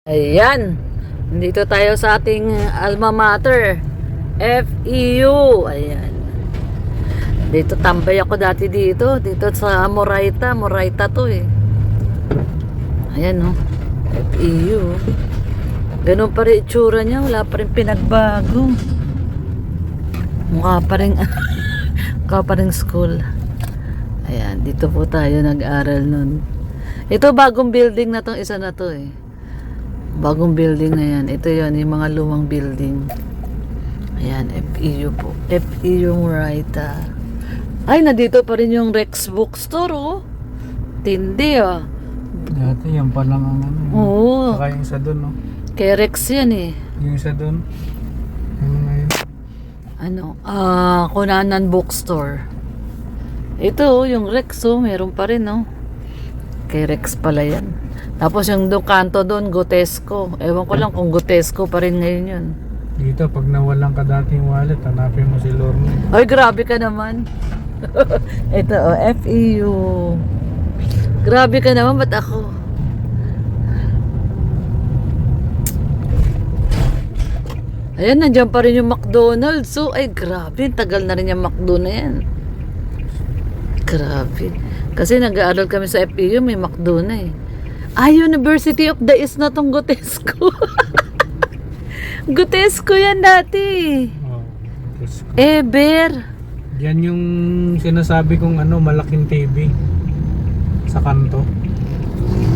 Ayan, dito tayo sa ating alma mater, FEU. Ayan, dito tambay ako dati dito sa Moraita to eh. Ayan no, FEU. Ganun pa rin itsura niya, wala pa rin pinagbago. Mukha pa rin mukha pa rin school. Ayan, dito po tayo nag-aral nun. Ito bagong building na tong isa na to eh. Bagong building na yan. Ito yan, yung mga lumang building. Ayan, FEU po. FEU Moraita. Ay, nandito pa rin yung Rex Bookstore, oh. Tindi, ah. Dati yan pa lang ang ano. Oo. Saka yung isa dun, no? Kay Rex yan, eh. Yung isa dun. Ano ngayon? Kunanan Bookstore. Ito, yung Rex, oh. Meron pa rin, oh. Kay Rex pala yan. Tapos yung doon kanto doon, Gotesco. Ewan ko lang kung Gotesco pa rin ngayon yun. Dito, pag nawalan ka dati yung wallet, hanapin mo si Lorne. Ay, grabe ka naman. Ito, oh, FEU. Grabe ka naman, ba't ako? Ayan, nandiyan pa rin yung McDonald's. So, ay, grabe. Tagal na rin yung McDo na yan. Grabe. Kasi nag-aaral kami sa FEU, may McDo na eh. University of the East na tong Gotesco. Gotesco yan dati. Oh, Eber. yan yung sinasabi kong ano, malaking TV sa kanto.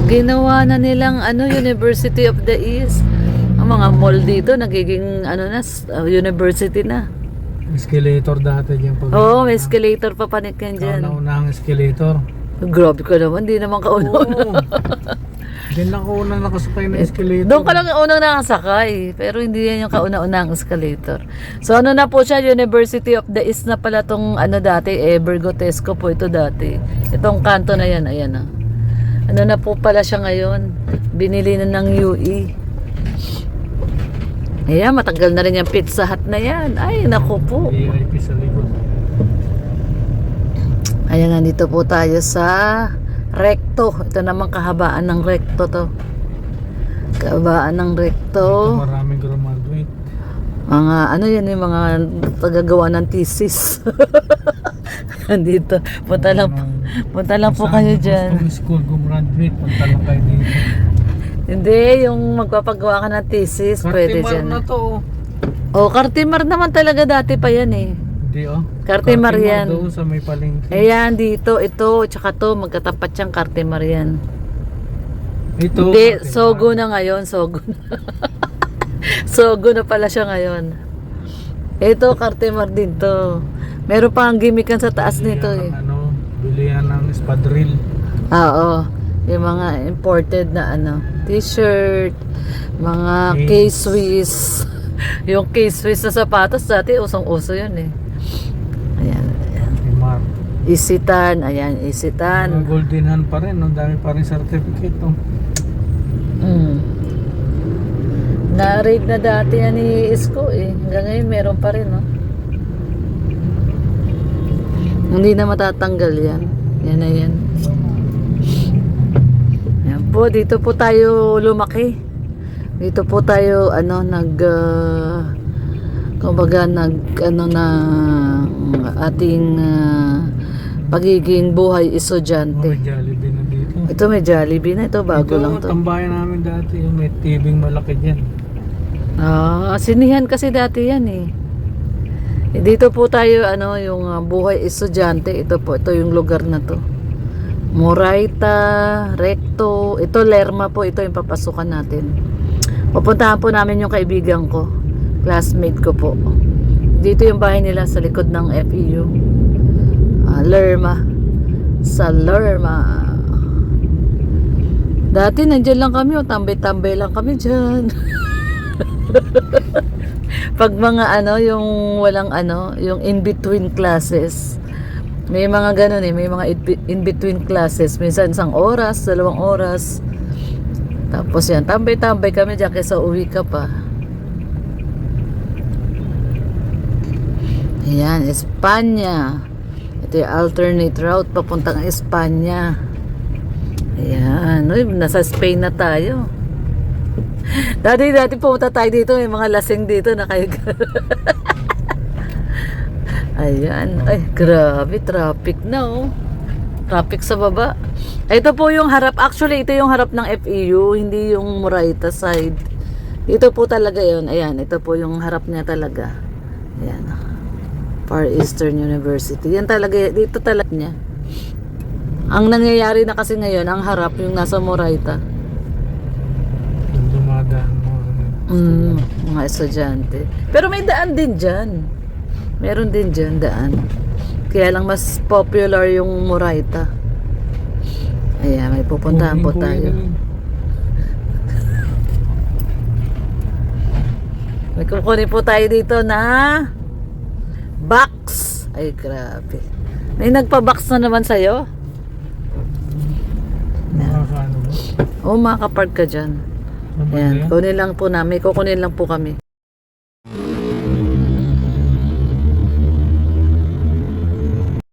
Ginawa na nilang University of the East. Ang mga mall dito nagiging university na. Escalator dati dyan. Oo, may escalator pa panikan dyan. Kauna-unahang escalator. Grabe ka naman, di naman kauna-una. Oo. Diyan lang ako unang nakasakay na escalator. Doon ka lang unang nakasakay, pero hindi yan yung kauna-unang escalator. So na po siya, University of the East na pala tong dati, Eber Gotesco po ito dati. Itong kanto na yan, ayan na. Na po pala siya ngayon, binili na ng UE. Ayan, matagal na rin yung Pizza Hut na yan. Ay, naku po. VIP sa likod. Ayan, nandito po tayo sa Recto. Ito naman kahabaan ng Recto to. Kahabaan ng Recto. Ito maraming graduate. Mga yan yung mga tagagawa ng thesis. Nandito. Punta lang po kayo dyan. Kung school gumraduate, punta lang kayo dito. Hindi, yung magpapagawa ka ng thesis, pwede dyan. Cartimar na to. Oh, Cartimar naman talaga dati pa yan eh. Hindi oh. Cartimar yan. doon sa may palengke. Ayan, dito, ito, tsaka to, magkatapat siyang Cartimar yan. Ito. Hindi, Sogo na ngayon, Sogo na. Sogo na pala siya ngayon. Ito, Cartimar din to. Meron pa ang gimmickan sa taas nito eh. Bilihan ng espadrille. Oo, yung mga imported na t-shirt, mga K-Swiss. Yung K-Swiss na sapatos dati, usong-uso yun eh. Ayan, ayan. Isitan, ayan, Isitan. Mga golden hand pa rin, ang dami pa rin certificate. Oh. Na-raid na dati yan ni Isko eh. Hanggang ngayon meron pa rin, no? Hindi na matatanggal yan. Yan na yan. Yan po, dito po tayo lumaki. Dito po tayo, kumbaga, ating pagiging buhay estudyante. May Jollibee na dito. Ito may Jollibee na, ito bago lang to. Ito, tambayan namin dati, may tibing malaki dyan. Sinihan kasi dati yan eh. Dito po tayo, yung buhay estudyante. Ito yung lugar na to. Moraita, Recto. Ito, Lerma po. Ito yung papasukan natin. Pupuntahan po namin yung kaibigan ko. Classmate ko po. Dito yung bahay nila sa likod ng FEU. Lerma. Sa Lerma. Dati nandyan lang kami. Tambay-tambay lang kami dyan. Pag mga yung walang yung in-between classes. May mga ganun eh, may mga in-between classes. Minsan 1 oras, 2 oras. Tapos yan, tambay-tambay kami dyan kaysa uwi ka pa. Ayan, Espanya. Ito yung alternate route papuntang Espanya. Ayan, uy, nasa Spain na tayo. Dati pumunta tayo dito, may mga lasing dito na kayo. Ayan. Ay, grabe. Traffic na, oh. Traffic sa baba. Ito po yung harap. Actually, ito yung harap ng FEU, hindi yung Moraita side. Ito po talaga yun. Ayan, ito po yung harap niya talaga. Ayan. Far Eastern University. Yan talaga, dito talaga niya. Ang nangyayari na kasi ngayon, ang harap yung nasa Moraita. Yung dumadaan mo. Mga estudyante. Pero may daan din dyan. Meron din dyan daan. Kaya lang mas popular yung Moraita. Ayan, may pupuntahan po tayo. May kukunin po tayo dito na box. Ay, grabe. May nagpa-box na naman sa'yo? Makakaano ba? Oo, makapark ka dyan. Ano ba Ayan, yan? kunin lang po namin. Kukunin lang po kami.